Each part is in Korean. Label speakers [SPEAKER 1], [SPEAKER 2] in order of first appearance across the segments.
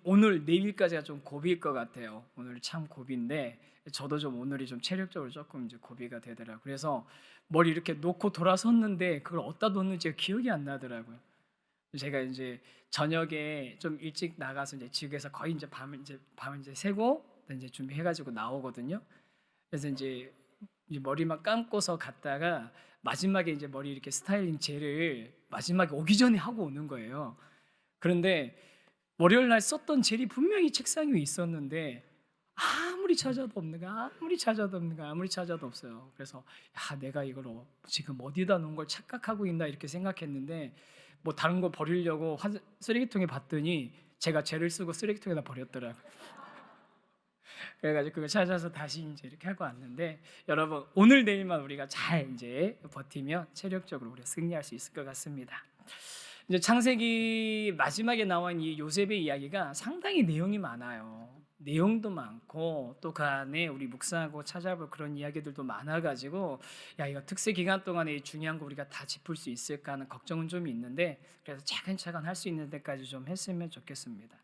[SPEAKER 1] 오늘 내일까지가 좀 고비일 것 같아요. 오늘 참 고비인데 저도 좀 오늘이 좀 체력적으로 조금 이제 고비가 되더라고요. 그래서 머리 이렇게 놓고 돌아섰는데 그걸 어디다 놓는지 기억이 안 나더라고요. 제가 이제 저녁에 좀 일찍 나가서 이제 지구에서 거의 이제 밤을 이제 새고 이제 준비해 가지고 나오거든요. 그래서 이제 머리만 감고서 갔다가 마지막에 이제 머리 이렇게 스타일링 젤을 마지막에 오기 전에 하고 오는 거예요. 그런데 월요일 날 썼던 젤이 분명히 책상 위에 있었는데 아무리 찾아도 없는 거야. 아무리 찾아도 없는 거야. 아무리 찾아도 없어요. 그래서 내가 이걸 지금 어디다 놓은 걸 착각하고 있나 이렇게 생각했는데 뭐 다른 거 버리려고 쓰레기통에 봤더니 제가 젤을 쓰고 쓰레기통에다 버렸더라고요. 그래가지고 그거 찾아서 다시 이제 이렇게 하고 왔는데, 여러분 오늘 내일만 우리가 잘 이제 버티면 체력적으로 우리가 승리할 수 있을 것 같습니다. 이제 창세기 마지막에 나온 이 요셉의 이야기가 상당히 내용이 많아요. 내용도 많고 또 그 안에 우리 묵상하고 찾아볼 그런 이야기들도 많아가지고 이거 특세 기간 동안에 중요한 거 우리가 다 짚을 수 있을까 하는 걱정은 좀 있는데, 그래서 차근차근 할 수 있는 데까지 좀 했으면 좋겠습니다.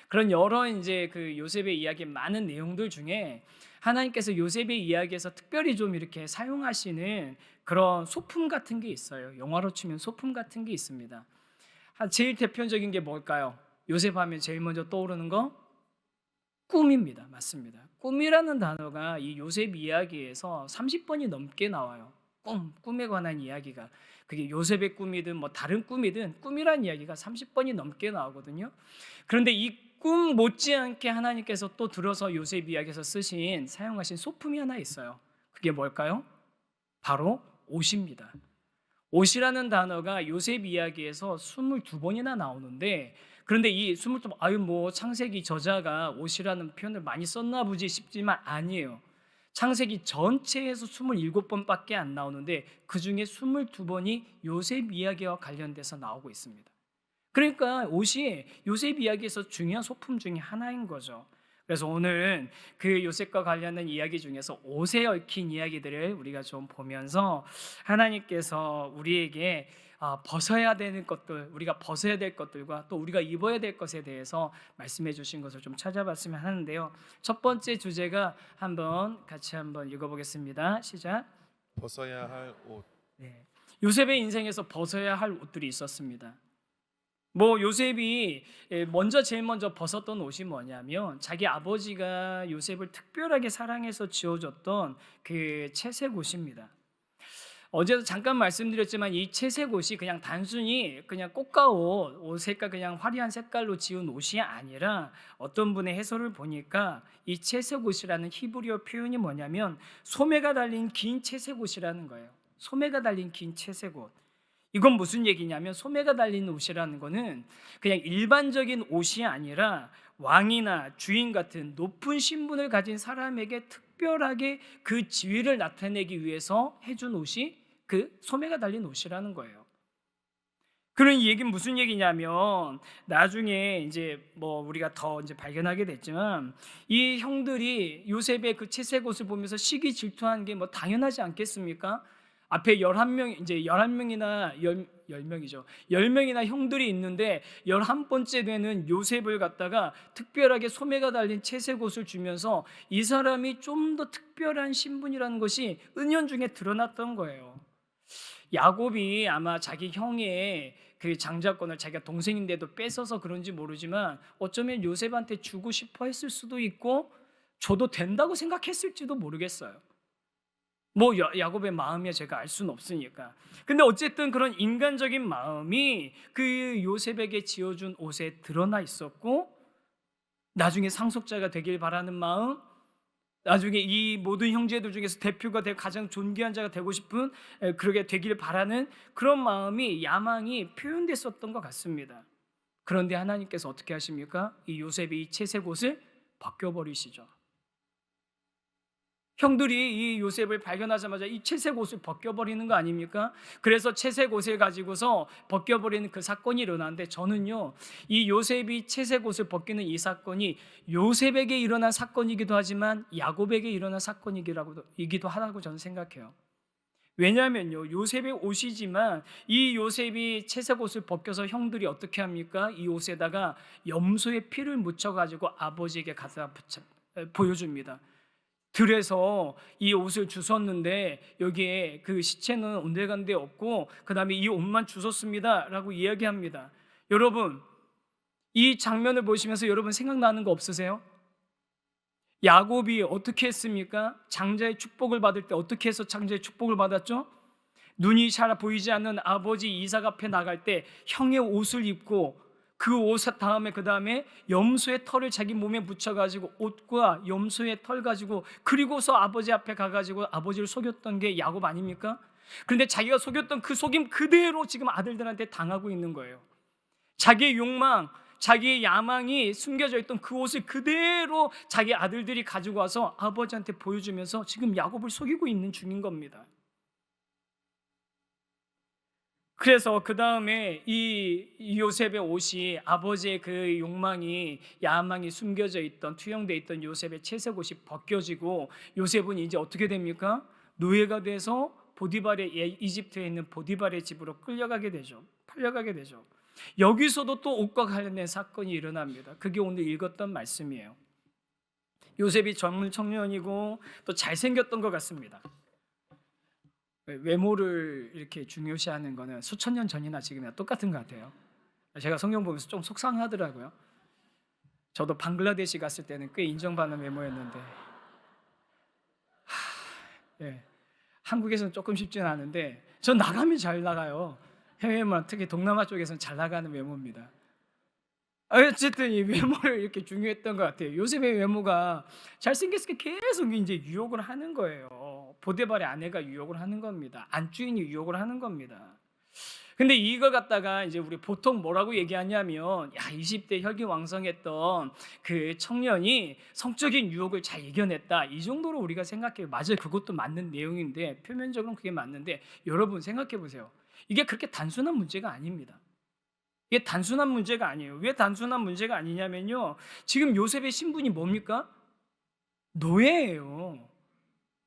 [SPEAKER 1] 그런 여러 이제 그 요셉의 이야기 많은 내용들 중에 하나님께서 요셉의 이야기에서 특별히 좀 이렇게 사용하시는 그런 소품 같은 게 있어요. 영화로 치면 소품 같은 게 있습니다. 제일 대표적인 게 뭘까요? 요셉 하면 제일 먼저 떠오르는 거 꿈입니다. 맞습니다. 꿈이라는 단어가 이 요셉 이야기에서 30번이 넘게 나와요. 꿈에 관한 이야기가, 그게 요셉의 꿈이든 뭐 다른 꿈이든 꿈이라는 이야기가 30번이 넘게 나오거든요. 그런데 이 꿈 못지않게 하나님께서 또 들어서 요셉 이야기에서 사용하신 소품이 하나 있어요. 그게 뭘까요? 바로 옷입니다. 옷이라는 단어가 요셉 이야기에서 22번이나 나오는데, 그런데 이 22번, 뭐 창세기 저자가 옷이라는 표현을 많이 썼나 보지 싶지만 아니에요. 창세기 전체에서 27번밖에 안 나오는데 그 중에 22번이 요셉 이야기와 관련돼서 나오고 있습니다. 그러니까 옷이 요셉 이야기에서 중요한 소품 중에 하나인 거죠. 그래서 오늘은 그 요셉과 관련된 이야기 중에서 옷에 얽힌 이야기들을 우리가 좀 보면서 하나님께서 우리에게 벗어야 되는 것들, 우리가 벗어야 될 것들과 또 우리가 입어야 될 것에 대해서 말씀해 주신 것을 좀 찾아봤으면 하는데요. 첫 번째 주제가 같이 한번 읽어보겠습니다. 시작.
[SPEAKER 2] 벗어야 할 옷.
[SPEAKER 1] 네. 요셉의 인생에서 벗어야 할 옷들이 있었습니다. 뭐 요셉이 제일 먼저 벗었던 옷이 뭐냐면 자기 아버지가 요셉을 특별하게 사랑해서 지어줬던 그 채색 옷입니다. 어제도 잠깐 말씀드렸지만 이 채색 옷이 그냥 단순히 그냥 꽃가옷, 옷 색깔 그냥 화려한 색깔로 지은 옷이 아니라 어떤 분의 해설을 보니까 이 채색 옷이라는 히브리어 표현이 뭐냐면 소매가 달린 긴 채색 옷이라는 거예요. 소매가 달린 긴 채색 옷. 이건 무슨 얘기냐면 소매가 달린 옷이라는 거는 그냥 일반적인 옷이 아니라 왕이나 주인 같은 높은 신분을 가진 사람에게 특별하게 그 지위를 나타내기 위해서 해준 옷이 그 소매가 달린 옷이라는 거예요. 그런 이 얘기는 무슨 얘기냐면 나중에 이제 뭐 우리가 더 이제 발견하게 됐지만 이 형들이 요셉의 그 채색 옷을 보면서 시기 질투한 게 뭐 당연하지 않겠습니까? 앞에 11명, 이제 11명이나 10명이죠. 10명이나 형들이 있는데 11번째 되는 요셉을 갖다가 특별하게 소매가 달린 채색 옷을 주면서 이 사람이 좀 더 특별한 신분이라는 것이 은연중에 드러났던 거예요. 야곱이 아마 자기 형의 그 장자권을 자기가 동생인데도 뺏어서 그런지 모르지만 어쩌면 요셉한테 주고 싶어 했을 수도 있고 줘도 된다고 생각했을지도 모르겠어요. 뭐 야곱의 마음이야 제가 알 수는 없으니까. 근데 어쨌든 그런 인간적인 마음이 그 요셉에게 지어준 옷에 드러나 있었고, 나중에 상속자가 되길 바라는 마음, 나중에 이 모든 형제들 중에서 대표가 되고 가장 존귀한 자가 되고 싶은, 그러게 되길 바라는 그런 마음이, 야망이 표현됐었던 것 같습니다. 그런데 하나님께서 어떻게 하십니까? 이 요셉의 이 채색 옷을 벗겨버리시죠. 형들이 이 요셉을 발견하자마자 이 채색 옷을 벗겨버리는 거 아닙니까? 그래서 채색 옷을 가지고서 벗겨버리는 그 사건이 일어나는데, 저는요 이 요셉이 채색 옷을 벗기는 이 사건이 요셉에게 일어난 사건이기도 하지만 야곱에게 일어난 사건이기도 하다고 저는 생각해요. 왜냐하면요, 요셉의 옷이지만 이 요셉이 채색 옷을 벗겨서 형들이 어떻게 합니까? 이 옷에다가 염소의 피를 묻혀가지고 아버지에게 갖다 보여줍니다. 들에서 이 옷을 주웠는데 여기에 그 시체는 온데간데 없고 그 다음에 이 옷만 주웠습니다 라고 이야기합니다. 여러분, 이 장면을 보시면서 여러분 생각나는 거 없으세요? 야곱이 어떻게 했습니까? 장자의 축복을 받을 때 어떻게 해서 장자의 축복을 받았죠? 눈이 잘 보이지 않는 아버지 이삭 앞에 나갈 때 형의 옷을 입고 그 옷 다음에 그 다음에 염소의 털을 자기 몸에 묻혀가지고 옷과 염소의 털 가지고 그리고서 아버지 앞에 가가지고 아버지를 속였던 게 야곱 아닙니까? 그런데 자기가 속였던 그 속임 그대로 지금 아들들한테 당하고 있는 거예요. 자기의 욕망, 자기의 야망이 숨겨져 있던 그 옷을 그대로 자기 아들들이 가지고 와서 아버지한테 보여주면서 지금 야곱을 속이고 있는 중인 겁니다. 그래서 그 다음에 이 요셉의 옷이 아버지의 그 욕망이 야망이 숨겨져 있던 투영되어 있던 요셉의 채색 옷이 벗겨지고 요셉은 이제 어떻게 됩니까? 노예가 돼서 보디발의 이집트에 있는 보디발의 집으로 끌려가게 되죠. 팔려가게 되죠. 여기서도 또 옷과 관련된 사건이 일어납니다. 그게 오늘 읽었던 말씀이에요. 요셉이 젊은 청년이고 또 잘생겼던 것 같습니다. 외모를 이렇게 중요시하는 거는 수천 년 전이나 지금이나 똑같은 것 같아요. 제가 성경 보면서 좀 속상하더라고요. 저도 방글라데시 갔을 때는 꽤 인정받는 외모였는데 예, 한국에서는 조금 쉽지는 않은데 전 나가면 잘 나가요. 해외만 특히 동남아 쪽에서는 잘 나가는 외모입니다. 어쨌든 이 외모를 이렇게 중요했던 것 같아요. 요셉의 외모가 잘생겼으니까 계속 이제 유혹을 하는 거예요. 보디발의 아내가 유혹을 하는 겁니다. 안주인이 유혹을 하는 겁니다. 근데 이걸 갖다가 이제 우리 보통 뭐라고 얘기하냐면, 야, 20대 혈기왕성했던 그 청년이 성적인 유혹을 잘 이겨냈다. 이 정도로 우리가 생각해요. 맞아요. 그것도 맞는 내용인데, 표면적으로는 그게 맞는데, 여러분 생각해 보세요. 이게 그렇게 단순한 문제가 아닙니다. 이게 단순한 문제가 아니에요. 왜 단순한 문제가 아니냐면요, 지금 요셉의 신분이 뭡니까? 노예예요.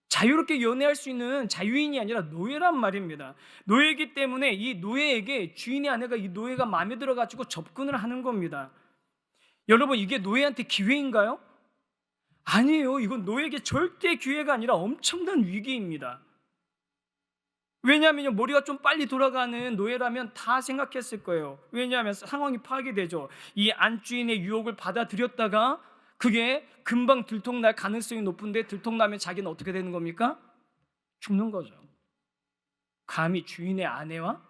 [SPEAKER 1] 자유롭게 연애할 수 있는 자유인이 아니라 노예란 말입니다. 노예이기 때문에 이 노예에게 주인의 아내가 이 노예가 마음에 들어가지고 접근을 하는 겁니다. 여러분, 이게 노예한테 기회인가요? 아니에요. 이건 노예에게 절대 기회가 아니라 엄청난 위기입니다. 왜냐하면 머리가 좀 빨리 돌아가는 노예라면 다 생각했을 거예요. 왜냐하면 상황이 파악이 되죠. 이 안주인의 유혹을 받아들였다가 그게 금방 들통날 가능성이 높은데 들통나면 자기는 어떻게 되는 겁니까? 죽는 거죠. 감히 주인의 아내와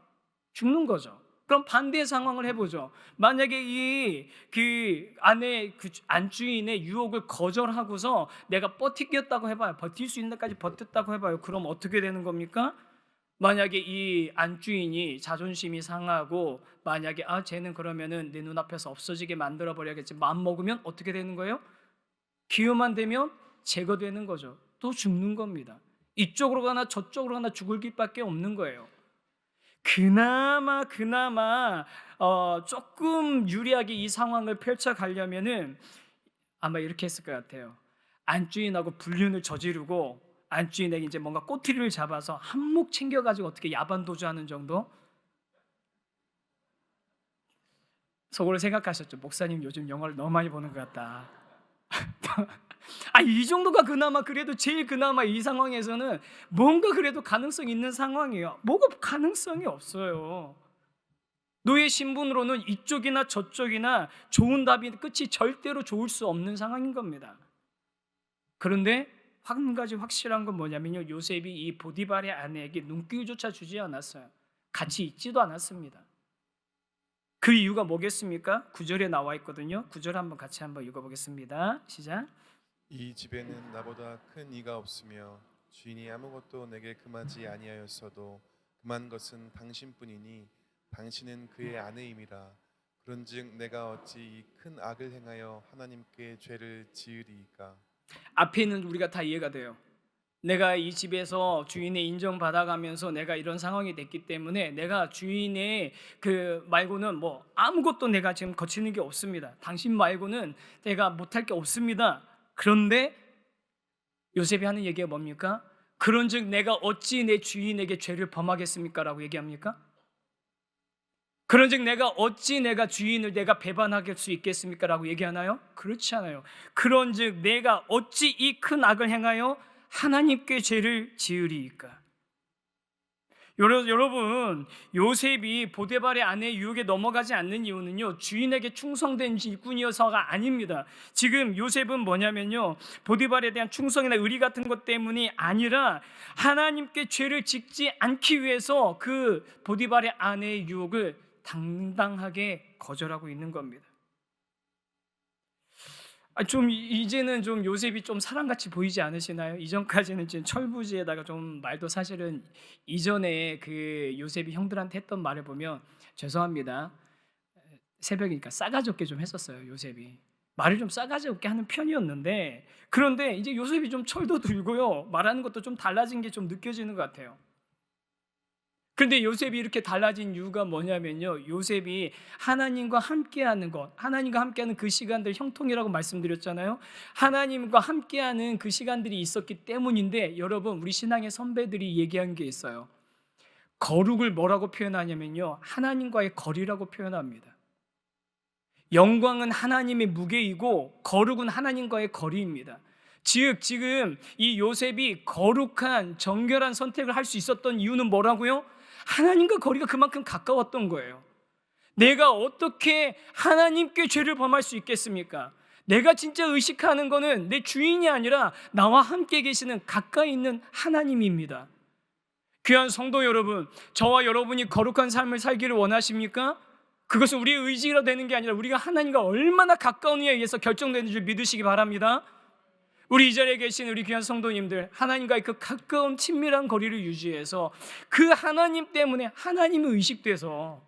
[SPEAKER 1] 죽는 거죠. 그럼 반대의 상황을 해보죠. 만약에 그 아내 그 안주인의 유혹을 거절하고서 내가 버티겠다고 해봐요. 버틸 수 있는 데까지 버텼다고 해봐요. 그럼 어떻게 되는 겁니까? 만약에 이 안주인이 자존심이 상하고 만약에 쟤는 그러면은 내 눈앞에서 없어지게 만들어 버려야겠지 마음 먹으면 어떻게 되는 거예요? 기회만 되면 제거되는 거죠. 또 죽는 겁니다. 이쪽으로 가나 저쪽으로 가나 죽을 길밖에 없는 거예요. 그나마 조금 유리하게 이 상황을 펼쳐가려면은 아마 이렇게 했을 것 같아요. 안주인하고 불륜을 저지르고 안주인에게 이제 뭔가 꼬투리를 잡아서 한몫 챙겨가지고 어떻게 야반 도주하는 정도? 속으로 생각하셨죠? 목사님 요즘 영화를 너무 많이 보는 것 같다. 이 정도가 그나마 그래도 제일 그나마 이 상황에서는 뭔가 그래도 가능성이 있는 상황이에요. 뭐가 가능성이 없어요. 노예 신분으로는 이쪽이나 저쪽이나 좋은 답이 끝이 절대로 좋을 수 없는 상황인 겁니다. 그런데 한 가지 확실한 건 뭐냐면요, 요셉이 이 보디발의 아내에게 눈길조차 주지 않았어요. 같이 있지도 않았습니다. 그 이유가 뭐겠습니까? 9절에 나와 있거든요. 9절 같이 한번 읽어보겠습니다. 시작.
[SPEAKER 2] 이 집에는 나보다 큰 이가 없으며 주인이 아무것도 내게 금하지 아니하였어도 금한 것은 당신뿐이니 당신은 그의 아내임이라. 그런즉 내가 어찌 이 큰 악을 행하여 하나님께 죄를 지으리이까.
[SPEAKER 1] 앞에 있는 우리가 다 이해가 돼요. 내가 이 집에서 주인의 인정받아가면서 내가 이런 상황이 됐기 때문에 내가 주인의 그 말고는 뭐 아무것도 내가 지금 거치는 게 없습니다. 당신 말고는 내가 못할 게 없습니다. 그런데 요셉이 하는 얘기가 뭡니까? 그런즉 내가 어찌 내 주인에게 죄를 범하겠습니까? 라고 얘기합니까? 그런즉 내가 어찌 내가 주인을 내가 배반할 수 있겠습니까? 라고 얘기하나요? 그렇지 않아요. 그런즉 내가 어찌 이 큰 악을 행하여 하나님께 죄를 지으리이까? 여러분, 요셉이 보디발의 아내의 유혹에 넘어가지 않는 이유는요, 주인에게 충성된 일꾼이어서가 아닙니다. 지금 요셉은 뭐냐면요, 보디발에 대한 충성이나 의리 같은 것 때문이 아니라 하나님께 죄를 짓지 않기 위해서 그 보디발의 아내의 유혹을 당당하게 거절하고 있는 겁니다. 좀 이제는 좀 요셉이 좀 사람같이 보이지 않으시나요? 이전까지는 지금 철부지에다가 좀 말도 사실은 이전에 그 요셉이 형들한테 했던 말을 보면 죄송합니다. 새벽이니까 싸가지 없게 좀 했었어요, 요셉이. 말을 좀 싸가지 없게 하는 편이었는데 그런데 이제 요셉이 좀 철도 들고요. 말하는 것도 좀 달라진 게 좀 느껴지는 것 같아요. 그런데 요셉이 이렇게 달라진 이유가 뭐냐면요, 요셉이 하나님과 함께하는 것, 하나님과 함께하는 그 시간들 형통이라고 말씀드렸잖아요. 하나님과 함께하는 그 시간들이 있었기 때문인데 여러분, 우리 신앙의 선배들이 얘기한 게 있어요. 거룩을 뭐라고 표현하냐면요, 하나님과의 거리라고 표현합니다. 영광은 하나님의 무게이고 거룩은 하나님과의 거리입니다. 즉 지금 이 요셉이 거룩한 정결한 선택을 할 수 있었던 이유는 뭐라고요? 하나님과 거리가 그만큼 가까웠던 거예요. 내가 어떻게 하나님께 죄를 범할 수 있겠습니까? 내가 진짜 의식하는 거는 내 주인이 아니라 나와 함께 계시는 가까이 있는 하나님입니다. 귀한 성도 여러분, 저와 여러분이 거룩한 삶을 살기를 원하십니까? 그것은 우리의 의지로 되는 게 아니라 우리가 하나님과 얼마나 가까우냐에 의해서 결정되는 줄 믿으시기 바랍니다. 우리 이 자리에 계신 우리 귀한 성도님들, 하나님과의 그 가까운 친밀한 거리를 유지해서 그 하나님 때문에 하나님이 의식돼서,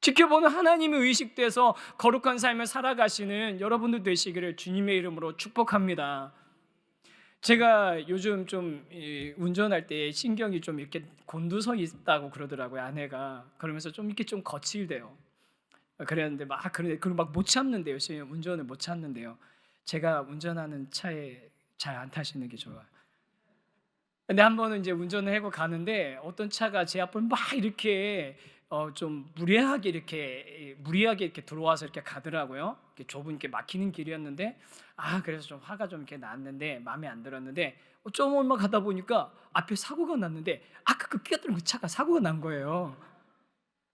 [SPEAKER 1] 지켜보는 하나님이 의식돼서 거룩한 삶을 살아가시는 여러분들 되시기를 주님의 이름으로 축복합니다. 제가 요즘 좀 운전할 때 신경이 좀 이렇게 곤두서 있다고 그러더라고요, 아내가. 그러면서 좀 이렇게 좀 거칠대요. 그랬는데 그걸 막 못 참는데요, 운전을 못 참는데요. 제가 운전하는 차에 잘 안 타시는 게 좋아요. 근데 한 번은 이제 운전을 하고 가는데 어떤 차가 제 앞을 막 이렇게 좀 무리하게 이렇게 들어와서 이렇게 가더라고요. 이렇게 좁은 이렇게 막히는 길이었는데 그래서 좀 화가 좀 이렇게 났는데 마음에 안 들었는데 좀 얼마 가다 보니까 앞에 사고가 났는데 아까 그 끼어들은 그 차가 사고가 난 거예요.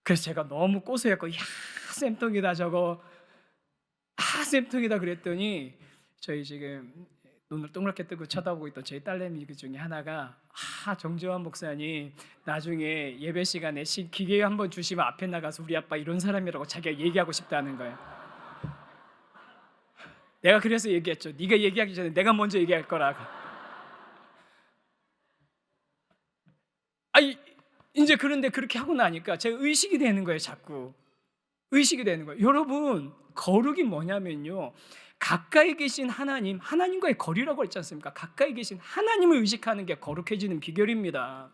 [SPEAKER 1] 그래서 제가 너무 꼬소했고, 야 쌤통이다 저거, 쌤통이다 그랬더니 저희 지금 눈을 동그랗게 뜨고 쳐다보고 있던 저희 딸내미 그 중에 하나가 정재환 목사님 나중에 예배 시간에 기회 한번 주시면 앞에 나가서 우리 아빠 이런 사람이라고 자기가 얘기하고 싶다는 거예요. 내가 그래서 얘기했죠. 네가 얘기하기 전에 내가 먼저 얘기할 거라고. 이제 그런데 그렇게 하고 나니까 제가 의식이 되는 거예요. 자꾸 의식이 되는 거예요. 여러분, 거룩이 뭐냐면요, 가까이 계신 하나님과의 거리라고 했지 않습니까? 가까이 계신 하나님을 의식하는 게 거룩해지는 비결입니다.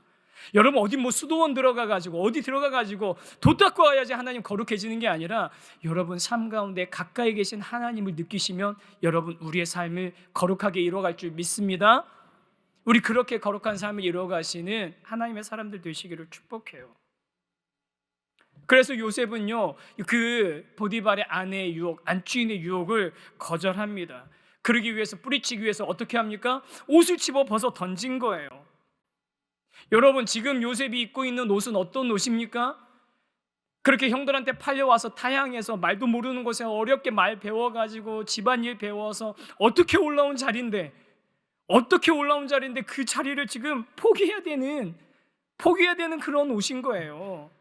[SPEAKER 1] 여러분, 어디 수도원 들어가가지고 어디 들어가가지고 도 닦고 와야지 하나님 거룩해지는 게 아니라 여러분 삶 가운데 가까이 계신 하나님을 느끼시면 여러분 우리의 삶을 거룩하게 이루어갈 줄 믿습니다. 우리 그렇게 거룩한 삶을 이루어가시는 하나님의 사람들 되시기를 축복해요. 그래서 요셉은요, 그 보디발의 아내의 유혹, 안주인의 유혹을 거절합니다. 그러기 위해서, 뿌리치기 위해서 어떻게 합니까? 옷을 집어 벗어 던진 거예요. 여러분, 지금 요셉이 입고 있는 옷은 어떤 옷입니까? 그렇게 형들한테 팔려와서 타향해서 말도 모르는 곳에 어렵게 말 배워가지고 집안일 배워서 어떻게 올라온 자리인데 그 자리를 지금 포기해야 되는 그런 옷인 거예요.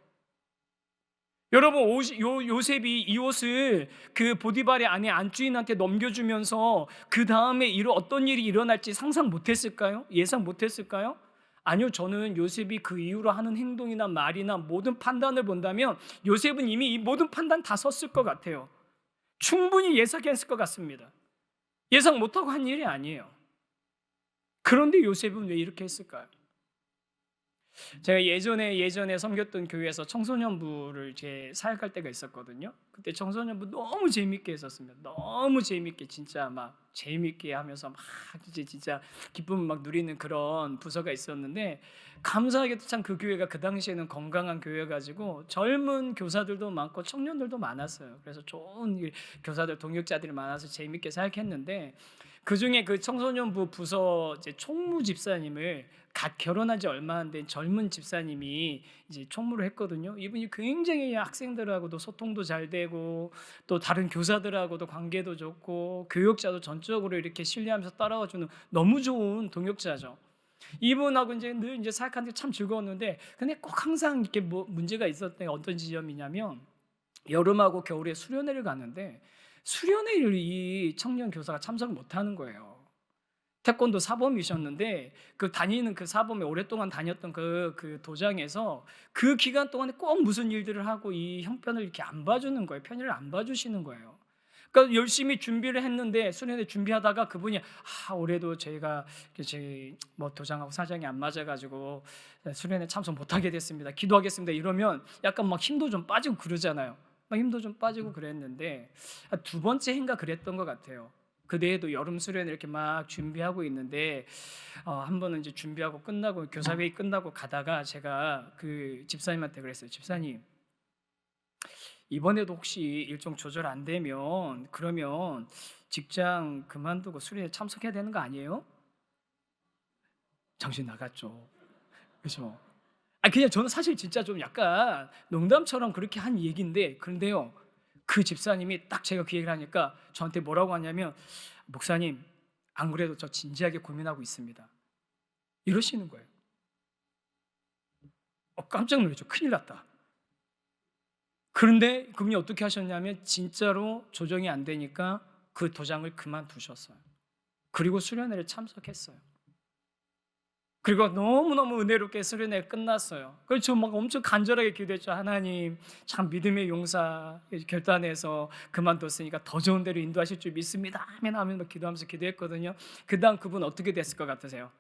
[SPEAKER 1] 여러분, 요셉이 이 옷을 그 보디발의 아내 안주인한테 넘겨주면서 그 다음에 어떤 일이 일어날지 상상 못했을까요? 예상 못했을까요? 아니요, 저는 요셉이 그 이후로 하는 행동이나 말이나 모든 판단을 본다면 요셉은 이미 이 모든 판단 다 섰을 것 같아요. 충분히 예상했을 것 같습니다. 예상 못하고 한 일이 아니에요. 그런데 요셉은 왜 이렇게 했을까요? 제가 예전에 섬겼던 교회에서 청소년부를 사역할 때가 있었거든요. 그때 청소년부 너무 재밌게 했었습니다. 너무 재밌게 진짜 막 재미있게 하면서 막 이제 진짜 기쁨을 막 누리는 그런 부서가 있었는데, 감사하게도 참 그 교회가 그 당시에는 건강한 교회가지고 젊은 교사들도 많고 청년들도 많았어요. 그래서 좋은 교사들 동역자들이 많아서 재미있게 사역했는데, 그 중에 그 청소년부 부서 이제 총무 집사님을 갓 결혼한 지 얼마 안 된 젊은 집사님이 이제 총무를 했거든요. 이분이 굉장히 학생들하고도 소통도 잘 되고 또 다른 교사들하고도 관계도 좋고 교육자도 전적으로 이렇게 신뢰하면서 따라와주는 너무 좋은 동역자죠. 이분하고 이제 늘 이제 사역하는 게 참 즐거웠는데, 근데 꼭 항상 이렇게 뭐 문제가 있었던 게 어떤 지점이냐면, 여름하고 겨울에 수련회를 갔는데 수련회를 이 청년 교사가 참석을 못하는 거예요. 태권도 사범이셨는데 그 다니는 그 사범에 오랫동안 다녔던 그 도장에서 그 기간 동안에 꼭 무슨 일들을 하고 이 형편을 이렇게 안 봐주는 거예요. 편의를 안 봐주시는 거예요. 그러니까 열심히 준비를 했는데 수련회 준비하다가 그분이 올해도 저희가 제 뭐 도장하고 사정이 안 맞아가지고 수련회 참석 못하게 됐습니다. 기도하겠습니다. 이러면 약간 막 힘도 좀 빠지고 그러잖아요. 막 힘도 좀 빠지고 그랬는데 두 번째 해인가 그랬던 것 같아요. 그때에도 여름 수련회 이렇게 막 준비하고 있는데 한 번은 이제 준비하고 끝나고 교사회의 끝나고 가다가 제가 그 집사님한테 그랬어요. 집사님, 이번에도 혹시 일정 조절 안 되면 그러면 직장 그만두고 수련회 참석해야 되는 거 아니에요? 정신 나갔죠. 그렇죠? 그냥 저는 사실 진짜 좀 약간 농담처럼 그렇게 한 얘기인데, 그런데요, 그 집사님이 딱 제가 그 얘기를 하니까 저한테 뭐라고 하냐면, 목사님, 안 그래도 저 진지하게 고민하고 있습니다. 이러시는 거예요. 깜짝 놀랐죠. 큰일 났다. 그런데 그분이 어떻게 하셨냐면 진짜로 조정이 안 되니까 그 도장을 그만두셨어요. 그리고 수련회를 참석했어요. 그리고 너무너무 은혜롭게 수련회 끝났어요. 그래서 저 막 엄청 간절하게 기도했죠. 하나님, 참 믿음의 용사 결단해서 그만뒀으니까 더 좋은 데로 인도하실 줄 믿습니다. 아멘 아멘 막 기도하면서 기도했거든요. 그 다음 그분 어떻게 됐을 것 같으세요?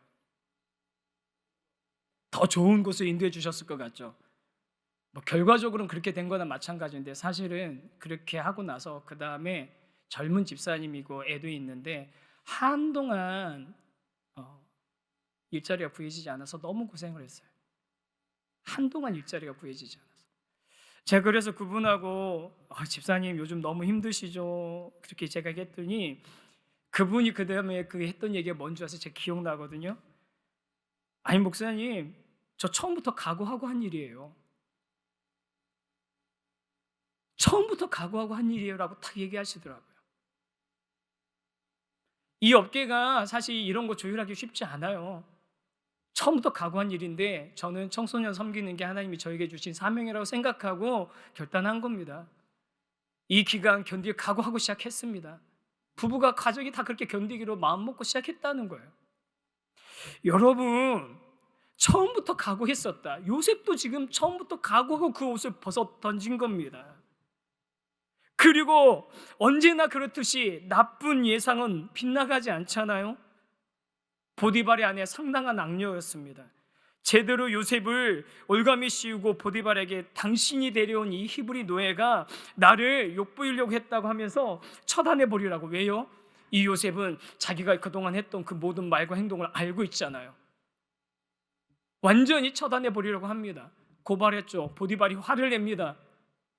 [SPEAKER 1] 더 좋은 곳으로 인도해 주셨을 것 같죠. 뭐 결과적으로는 그렇게 된 거나 마찬가지인데, 사실은 그렇게 하고 나서 그 다음에 젊은 집사님이고 애도 있는데 한동안 일자리가 구해지지 않아서 너무 고생을 했어요. 한동안 일자리가 구해지지 않아서. 제가 그래서 그분하고 집사님 요즘 너무 힘드시죠? 그렇게 제가 했더니 그분이 그 다음에 그 했던 얘기가 뭔지 아세요? 제가 기억나거든요. 아니 목사님, 저 처음부터 각오하고 한 일이에요. 처음부터 각오하고 한 일이에요라고 딱 얘기하시더라고요. 이 업계가 사실 이런 거 조율하기 쉽지 않아요. 처음부터 각오한 일인데 저는 청소년 섬기는 게 하나님이 저에게 주신 사명이라고 생각하고 결단한 겁니다. 이 기간 견딜 각오하고 시작했습니다. 부부가 가족이 다 그렇게 견디기로 마음 먹고 시작했다는 거예요. 여러분, 처음부터 각오했었다. 요셉도 지금 처음부터 각오하고 그 옷을 벗어 던진 겁니다. 그리고 언제나 그렇듯이 나쁜 예상은 빗나가지 않잖아요. 보디발의 아내 상당한 악녀였습니다. 제대로 요셉을 올가미 씌우고 보디발에게 당신이 데려온 이 히브리 노예가 나를 욕보이려고 했다고 하면서 처단해버리라고. 왜요? 이 요셉은 자기가 그동안 했던 그 모든 말과 행동을 알고 있잖아요. 완전히 처단해버리려고 합니다. 고발했죠. 보디발이 화를 냅니다.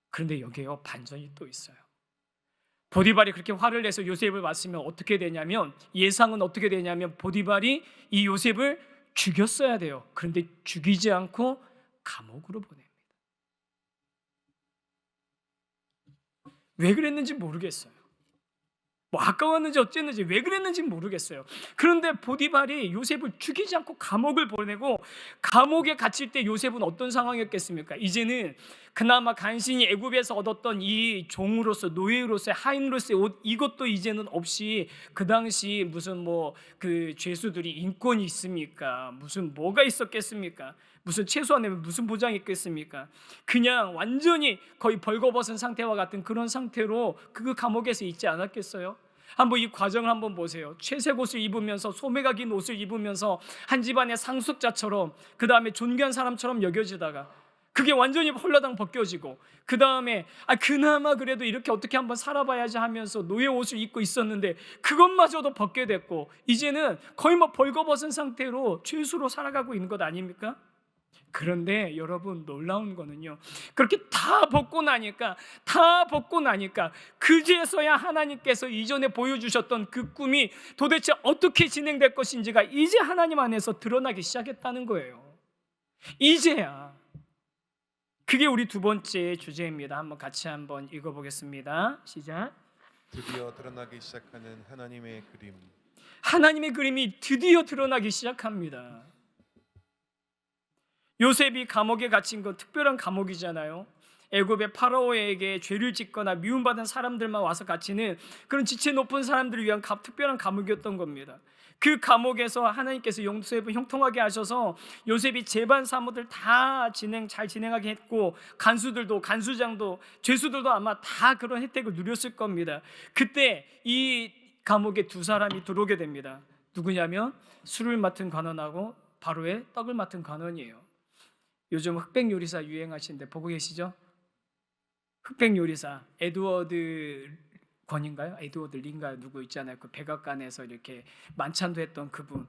[SPEAKER 1] 그런데 여기에요, 반전이 또 있어요. 보디발이 그렇게 화를 내서 요셉을 왔으면 어떻게 되냐면, 예상은 어떻게 되냐면 보디발이 이 요셉을 죽였어야 돼요. 그런데 죽이지 않고 감옥으로 보냅니다. 왜 그랬는지 모르겠어요. 뭐 아까웠는지 어쨌는지 왜 그랬는지 모르겠어요. 그런데 보디발이 요셉을 죽이지 않고 감옥을 보내고, 감옥에 갇힐 때 요셉은 어떤 상황이었겠습니까? 이제는 그나마 간신히 애굽에서 얻었던 이 종으로서, 노예로서의 하인으로서의 옷, 이것도 이제는 없이, 그 당시 무슨 뭐 그 죄수들이 인권이 있습니까? 무슨 뭐가 있었겠습니까? 무슨 최소한의 무슨 보장이 있겠습니까? 그냥 완전히 거의 벌거벗은 상태와 같은 그런 상태로 그 감옥에서 있지 않았겠어요? 한번 이 과정을 한번 보세요. 채색 옷을 입으면서, 소매가 긴 옷을 입으면서 한 집안의 상속자처럼, 그 다음에 존귀한 사람처럼 여겨지다가, 그게 완전히 홀라당 벗겨지고, 그 다음에 그나마 그래도 이렇게 어떻게 한번 살아봐야지 하면서 노예 옷을 입고 있었는데 그것마저도 벗게 됐고, 이제는 거의 뭐 벌거벗은 상태로 죄수로 살아가고 있는 것 아닙니까? 그런데 여러분, 놀라운 거는요, 그렇게 다 벗고 나니까 그제서야 하나님께서 이전에 보여주셨던 그 꿈이 도대체 어떻게 진행될 것인지가 이제 하나님 안에서 드러나기 시작했다는 거예요. 이제야. 그게 우리 두 번째 주제입니다. 한번 같이 한번 읽어보겠습니다. 시작.
[SPEAKER 2] 드디어 드러나기 시작하는 하나님의 그림.
[SPEAKER 1] 하나님의 그림이 드디어 드러나기 시작합니다. 요셉이 감옥에 갇힌 건 특별한 감옥이잖아요. 애굽의 파라오에게 죄를 짓거나 미움받은 사람들만 와서 gat히는 그런 지체 높은 사람들을 위한 특별한 감옥이었던 겁니다. 그 감옥에서 하나님께서 요셉을 형통하게 하셔서 요셉이 재반 사무들 다 잘 진행하게 했고, 간수장도 죄수들도 아마 다 그런 혜택을 누렸을 겁니다. 그때 이 감옥에 두 사람이 들어오게 됩니다. 누구냐면 술을 맡은 관원하고 바로의 떡을 맡은 관원이에요. 요즘 흑백 요리사 유행하시는데 보고 계시죠? 흑백 요리사 에드워드 권인가요? 에드워드 린가요? 누구 있잖아요. 그 백악관에서 이렇게 만찬도 했던 그분.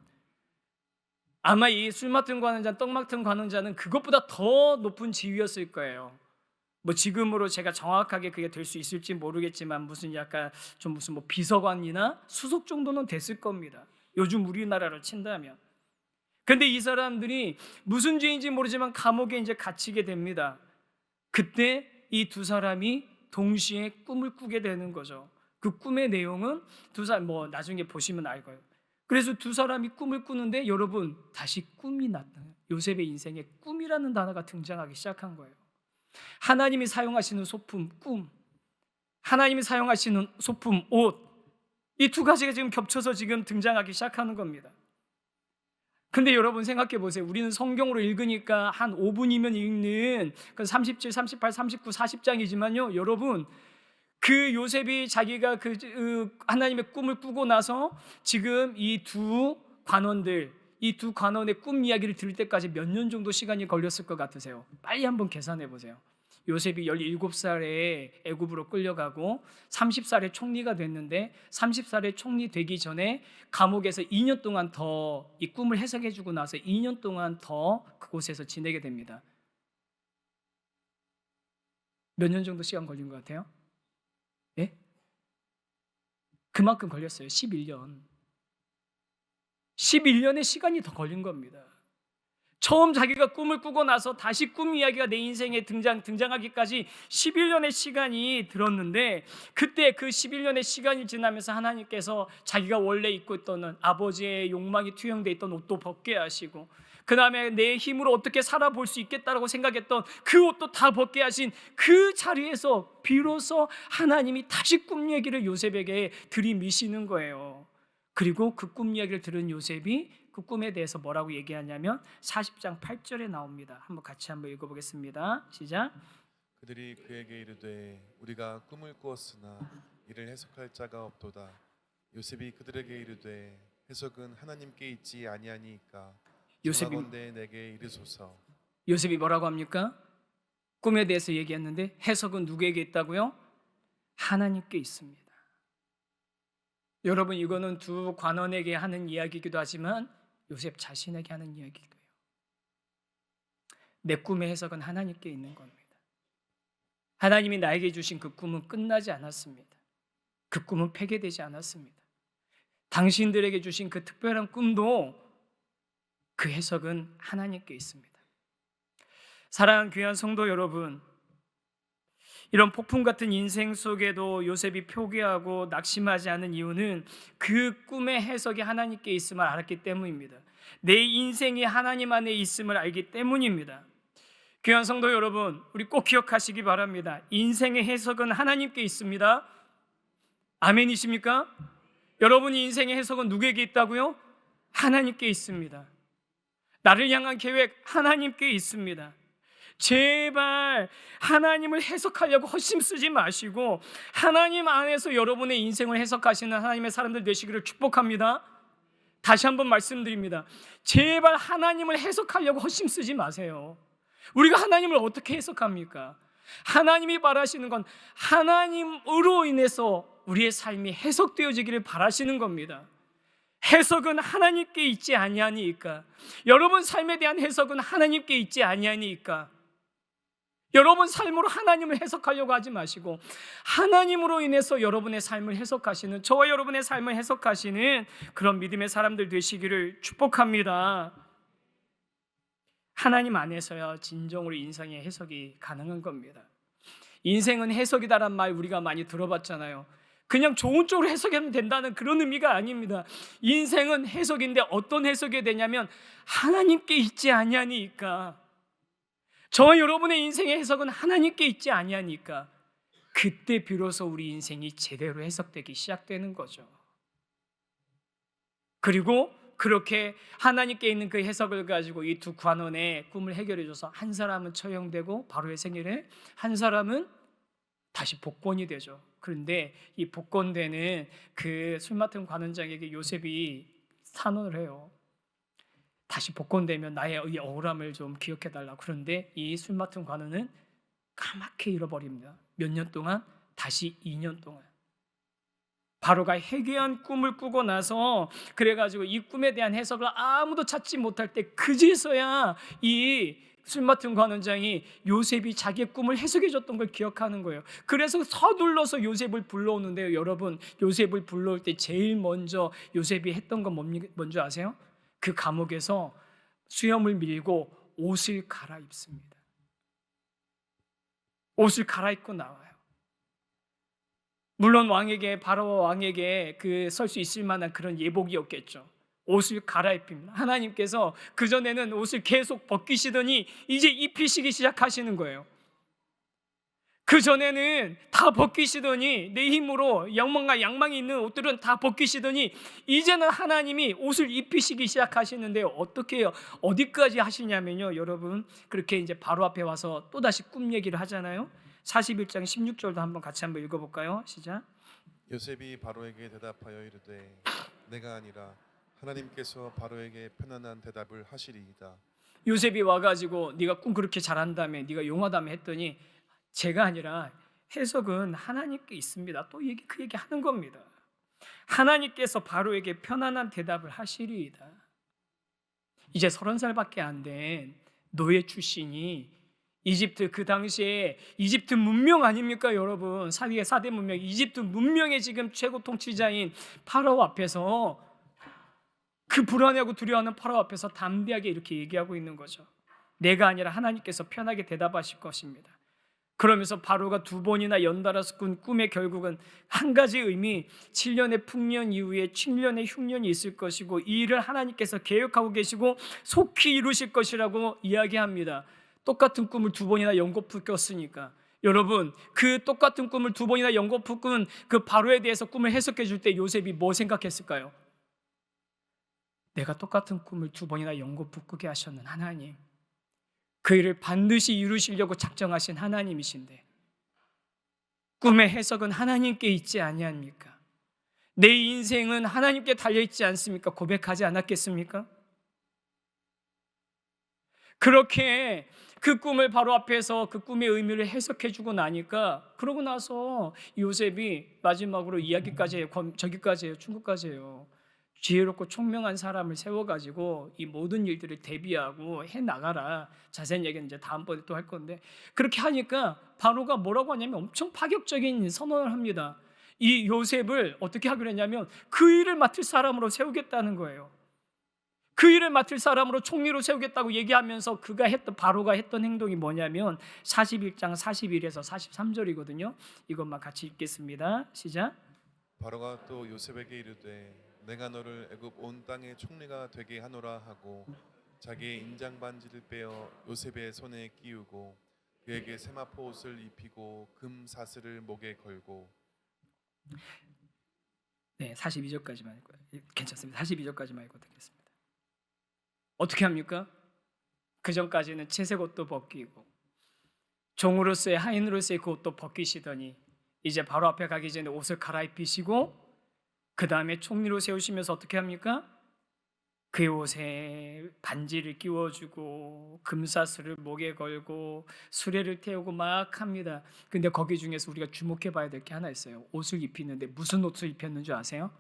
[SPEAKER 1] 아마 이 술 맡은 관원자, 떡 맡은 관원자는 그것보다 더 높은 지위였을 거예요. 뭐 지금으로 제가 정확하게 그게 될 수 있을지 모르겠지만 무슨 뭐 비서관이나 수석 정도는 됐을 겁니다. 요즘 우리나라로 친다면. 근데 이 사람들이 무슨 죄인지 모르지만 감옥에 이제 갇히게 됩니다. 그때 이 두 사람이 동시에 꿈을 꾸게 되는 거죠. 그 꿈의 내용은 두 사람 나중에 보시면 알 거예요. 그래서 두 사람이 꿈을 꾸는데 여러분, 다시 꿈이 났다. 요셉의 인생에 꿈이라는 단어가 등장하기 시작한 거예요. 하나님이 사용하시는 소품 꿈, 하나님이 사용하시는 소품 옷, 이 두 가지가 지금 겹쳐서 지금 등장하기 시작하는 겁니다. 근데 여러분 생각해 보세요. 우리는 성경으로 읽으니까 한 5분이면 읽는 37, 38, 39, 40장이지만요. 여러분, 그 요셉이 자기가 하나님의 꿈을 꾸고 나서 지금 이 두 관원의 꿈 이야기를 들을 때까지 몇 년 정도 시간이 걸렸을 것 같으세요? 빨리 한번 계산해 보세요. 요셉이 17살에 애굽으로 끌려가고 30살에 총리가 됐는데 30살에 총리 되기 전에 감옥에서 2년 동안 더 이 꿈을 해석해 주고 나서 2년 동안 더 그곳에서 지내게 됩니다. 몇 년 정도 시간 걸린 것 같아요? 예? 그만큼 걸렸어요. 11년. 11년의 시간이 더 걸린 겁니다. 처음 자기가 꿈을 꾸고 나서 다시 꿈 이야기가 내 인생에 등장하기까지 11년의 시간이 들었는데, 그때 그 11년의 시간이 지나면서 하나님께서 자기가 원래 입고 있던 아버지의 욕망이 투영되어 있던 옷도 벗게 하시고, 그 다음에 내 힘으로 어떻게 살아볼 수 있겠다라고 생각했던 그 옷도 다 벗게 하신 그 자리에서 비로소 하나님이 다시 꿈 얘기를 요셉에게 들이미시는 거예요. 그리고 그 꿈 이야기를 들은 요셉이 그 꿈에 대해서 뭐라고 얘기하냐면 40장 8절에 나옵니다. 같이 한번 읽어보겠습니다. 시작.
[SPEAKER 2] 그들이 그에게 이르되 우리가 꿈을 꾸었으나 이를 해석할 자가 없도다. 요셉이 그들에게 이르되 해석은 하나님께 있지 아니하니까 청하건대 내게 이르소서.
[SPEAKER 1] 요셉이 뭐라고 합니까? 꿈에 대해서 얘기했는데 해석은 누구에게 있다고요? 하나님께 있습니다. 여러분, 이거는 두 관원에게 하는 이야기이기도 하지만 요셉 자신에게 하는 이야기예요. 내 꿈의 해석은 하나님께 있는 겁니다. 하나님이 나에게 주신 그 꿈은 끝나지 않았습니다. 그 꿈은 폐기되지 않았습니다. 당신들에게 주신 그 특별한 꿈도 그 해석은 하나님께 있습니다. 사랑하는 귀한 성도 여러분, 이런 폭풍 같은 인생 속에도 요셉이 포기하고 낙심하지 않은 이유는 그 꿈의 해석이 하나님께 있음을 알았기 때문입니다. 내 인생이 하나님 안에 있음을 알기 때문입니다. 귀한 성도 여러분, 우리 꼭 기억하시기 바랍니다. 인생의 해석은 하나님께 있습니다. 아멘이십니까? 여러분의 인생의 해석은 누구에게 있다고요? 하나님께 있습니다. 나를 향한 계획 하나님께 있습니다. 제발 하나님을 해석하려고 헛심 쓰지 마시고 하나님 안에서 여러분의 인생을 해석하시는 하나님의 사람들 되시기를 축복합니다. 다시 한번 말씀드립니다. 제발 하나님을 해석하려고 헛심 쓰지 마세요. 우리가 하나님을 어떻게 해석합니까? 하나님이 바라시는 건 하나님으로 인해서 우리의 삶이 해석되어지기를 바라시는 겁니다. 해석은 하나님께 있지 아니하니까. 여러분 삶에 대한 해석은 하나님께 있지 아니하니까. 여러분 삶으로 하나님을 해석하려고 하지 마시고 하나님으로 인해서 여러분의 삶을 해석하시는, 저와 여러분의 삶을 해석하시는 그런 믿음의 사람들 되시기를 축복합니다. 하나님 안에서야 진정으로 인생의 해석이 가능한 겁니다. 인생은 해석이다란 말 우리가 많이 들어봤잖아요. 그냥 좋은 쪽으로 해석하면 된다는 그런 의미가 아닙니다. 인생은 해석인데 어떤 해석이 되냐면 하나님께 있지 아니하니까. 저와 여러분의 인생의 해석은 하나님께 있지 아니하니까 그때 비로소 우리 인생이 제대로 해석되기 시작되는 거죠. 그리고 그렇게 하나님께 있는 그 해석을 가지고 이 두 관원의 꿈을 해결해 줘서 한 사람은 처형되고 바로의 생일에, 한 사람은 다시 복권이 되죠. 그런데 이 복권되는 그 술 맡은 관원장에게 요셉이 산언을 해요. 다시 복권되면 나의 이 억울함을 좀 기억해달라. 그런데 이 술 맡은 관원은 까맣게 잃어버립니다. 몇 년 동안? 다시 2년 동안. 바로가 해괴한 꿈을 꾸고 나서 그래가지고 이 꿈에 대한 해석을 아무도 찾지 못할 때 그제서야 이 술 맡은 관원장이 요셉이 자기의 꿈을 해석해 줬던 걸 기억하는 거예요. 그래서 서둘러서 요셉을 불러오는데요. 여러분, 요셉을 불러올 때 제일 먼저 요셉이 했던 건 뭔지 아세요? 그 감옥에서 수염을 밀고 옷을 갈아입습니다. 옷을 갈아입고 나와요. 물론 왕에게, 바로 왕에게 그 설 수 있을 만한 그런 예복이었겠죠. 옷을 갈아입힙니다. 하나님께서 그전에는 옷을 계속 벗기시더니 이제 입히시기 시작하시는 거예요. 그전에는 다 벗기시더니 내 힘으로 영광과 양망이 있는 옷들은 다 벗기시더니 이제는 하나님이 옷을 입히시기 시작하시는데요. 어떻게 해요? 어디까지 하시냐면요. 여러분, 그렇게 이제 바로 앞에 와서 또다시 꿈 얘기를 하잖아요. 41장 16절도 한번 같이 한번 읽어볼까요? 시작.
[SPEAKER 2] 요셉이 바로에게 대답하여 이르되 내가 아니라 하나님께서 바로에게 편안한 대답을 하시리이다.
[SPEAKER 1] 요셉이 와가지고 네가 꿈 그렇게 잘한다며, 네가 용하다며 했더니 제가 아니라 해석은 하나님께 있습니다. 또 그 얘기 하는 겁니다. 하나님께서 바로에게 편안한 대답을 하시리이다. 이제 30살밖에 안 된 노예 출신이 이집트, 그 당시에 이집트 문명 아닙니까 여러분? 4대 문명, 이집트 문명의 지금 최고 통치자인 파라오 앞에서, 그 불안해하고 두려워하는 파라오 앞에서 담대하게 이렇게 얘기하고 있는 거죠. 내가 아니라 하나님께서 편하게 대답하실 것입니다. 그러면서 바로가 2번이나 연달아서 꾼 꿈의 결국은 한 가지 의미, 7년의 풍년 이후에 7년의 흉년이 있을 것이고 이 일을 하나님께서 계획하고 계시고 속히 이루실 것이라고 이야기합니다. 똑같은 꿈을 2번이나 연거푸 꼈으니까. 여러분, 그 똑같은 꿈을 2번이나 연거푸 꾼 그 바로에 대해서 꿈을 해석해 줄 때 요셉이 뭐 생각했을까요? 내가 똑같은 꿈을 2번이나 연거푸 꾸게 하셨는 하나님, 그 일을 반드시 이루시려고 작정하신 하나님이신데 꿈의 해석은 하나님께 있지 아니합니까? 내 인생은 하나님께 달려있지 않습니까? 고백하지 않았겠습니까? 그렇게 그 꿈을 바로 앞에서 그 꿈의 의미를 해석해주고 나니까, 그러고 나서 요셉이 마지막으로 이야기까지 해요. 저기까지 해요. 충고까지 해요. 지혜롭고 총명한 사람을 세워가지고 이 모든 일들을 대비하고 해나가라. 자세한 얘기는 이제 다음번에 또 할 건데, 그렇게 하니까 바로가 뭐라고 하냐면 엄청 파격적인 선언을 합니다. 이 요셉을 어떻게 하기로 했냐면 그 일을 맡을 사람으로 세우겠다는 거예요. 그 일을 맡을 사람으로 총리로 세우겠다고 얘기하면서 바로가 했던 행동이 뭐냐면 41장 41에서 43절이거든요. 이것만 같이 읽겠습니다. 시작.
[SPEAKER 2] 바로가 또 요셉에게 이르되 내가 너를 애굽 온 땅의 총리가 되게 하노라 하고 자기의 인장 반지를 빼어 요셉의 손에 끼우고 그에게 세마포 옷을 입히고 금 사슬을 목에 걸고.
[SPEAKER 1] 네, 42절까지만 읽고요. 괜찮습니다. 42절까지만 읽고 듣겠습니다. 어떻게 합니까? 그 전까지는 채색 옷도 벗기고 종으로서의, 하인으로서의 그 옷도 벗기시더니 이제 바로 앞에 가기 전에 옷을 갈아입히시고 그 다음에 총리로 세우시면서 어떻게 합니까? 그의 옷에 반지를 끼워주고 금사슬을 목에 걸고 수레를 태우고 막 합니다. 근데 거기 중에서 우리가 주목해 봐야 될 게 하나 있어요. 옷을 입히는데 무슨 옷을 입혔는 줄 아세요?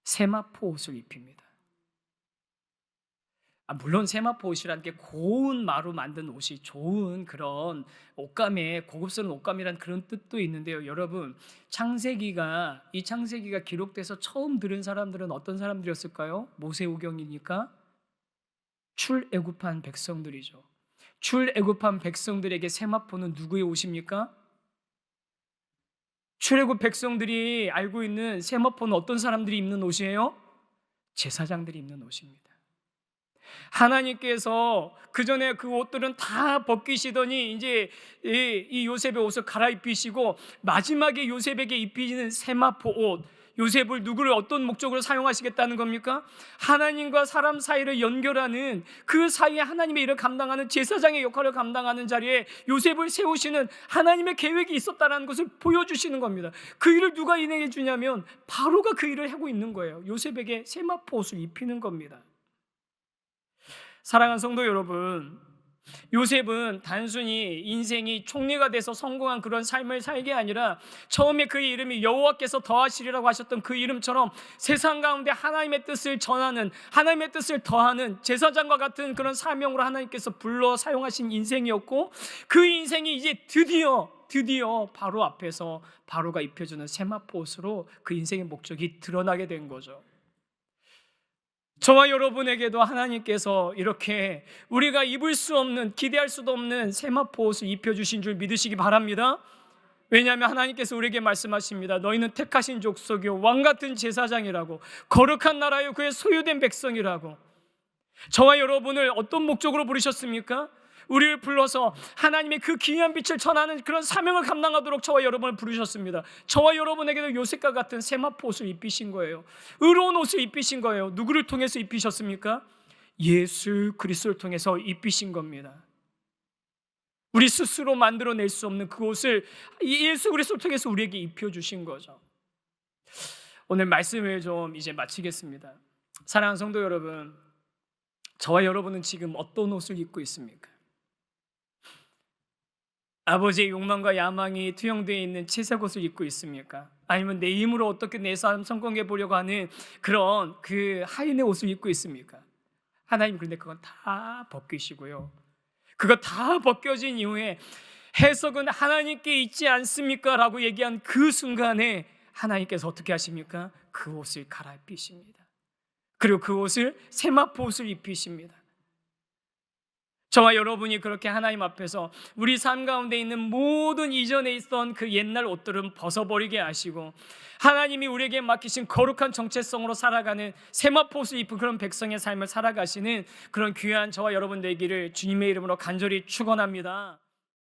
[SPEAKER 1] 세마포 옷을 입힙니다. 물론 세마포 옷이라는 게 고운 마로 만든 옷이 좋은 그런 옷감에, 고급스러운 옷감이란 그런 뜻도 있는데요. 여러분, 이 창세기가 기록돼서 처음 들은 사람들은 어떤 사람들이었을까요? 모세오경이니까 출애굽한 백성들이죠. 출애굽한 백성들에게 세마포는 누구의 옷입니까? 출애굽 백성들이 알고 있는 세마포는 어떤 사람들이 입는 옷이에요? 제사장들이 입는 옷입니다. 하나님께서 그 전에 그 옷들은 다 벗기시더니 이제 이 요셉의 옷을 갈아입히시고 마지막에 요셉에게 입히는 세마포 옷, 요셉을 누구를 어떤 목적으로 사용하시겠다는 겁니까? 하나님과 사람 사이를 연결하는, 그 사이에 하나님의 일을 감당하는 제사장의 역할을 감당하는 자리에 요셉을 세우시는 하나님의 계획이 있었다는 것을 보여주시는 겁니다. 그 일을 누가 인행해 주냐면 바로가 그 일을 하고 있는 거예요. 요셉에게 세마포 옷을 입히는 겁니다. 사랑하는 성도 여러분, 요셉은 단순히 인생이 총리가 돼서 성공한 그런 삶을 살게 아니라 처음에 그의 이름이 여호와께서 더하시리라고 하셨던 그 이름처럼 세상 가운데 하나님의 뜻을 전하는, 하나님의 뜻을 더하는 제사장과 같은 그런 사명으로 하나님께서 불러 사용하신 인생이었고, 그 인생이 이제 드디어 바로 앞에서 바로가 입혀주는 세마포 옷으로 그 인생의 목적이 드러나게 된 거죠. 저와 여러분에게도 하나님께서 이렇게 우리가 입을 수 없는, 기대할 수도 없는 세마포 옷을 입혀주신 줄 믿으시기 바랍니다. 왜냐하면 하나님께서 우리에게 말씀하십니다. 너희는 택하신 족속이요 왕같은 제사장이라고, 거룩한 나라요 그의 소유된 백성이라고. 저와 여러분을 어떤 목적으로 부르셨습니까? 우리를 불러서 하나님의 그 귀한 빛을 전하는 그런 사명을 감당하도록 저와 여러분을 부르셨습니다. 저와 여러분에게도 요셉과 같은 세마포 옷을 입히신 거예요. 의로운 옷을 입히신 거예요. 누구를 통해서 입히셨습니까? 예수 그리스도를 통해서 입히신 겁니다. 우리 스스로 만들어낼 수 없는 그 옷을 예수 그리스도를 통해서 우리에게 입혀주신 거죠. 오늘 말씀을 좀 이제 마치겠습니다. 사랑하는 성도 여러분, 저와 여러분은 지금 어떤 옷을 입고 있습니까? 아버지의 욕망과 야망이 투영되어 있는 채색 옷을 입고 있습니까? 아니면 내 힘으로 어떻게 내 삶 성공해 보려고 하는 그런 그 하인의 옷을 입고 있습니까? 하나님, 그런데 그건 다 벗기시고요, 그거 다 벗겨진 이후에 해석은 하나님께 있지 않습니까? 라고 얘기한 그 순간에 하나님께서 어떻게 하십니까? 그 옷을 갈아입히십니다. 그리고 그 옷을 세마포 옷을 입히십니다. 저와 여러분이 그렇게 하나님 앞에서 우리 삶 가운데 있는 모든 이전에 있던 그 옛날 옷들은 벗어버리게 하시고 하나님이 우리에게 맡기신 거룩한 정체성으로 살아가는 세마포 옷을 입은 그런 백성의 삶을 살아가시는 그런 귀한 저와 여러분 되기를 주님의 이름으로 간절히 축원합니다.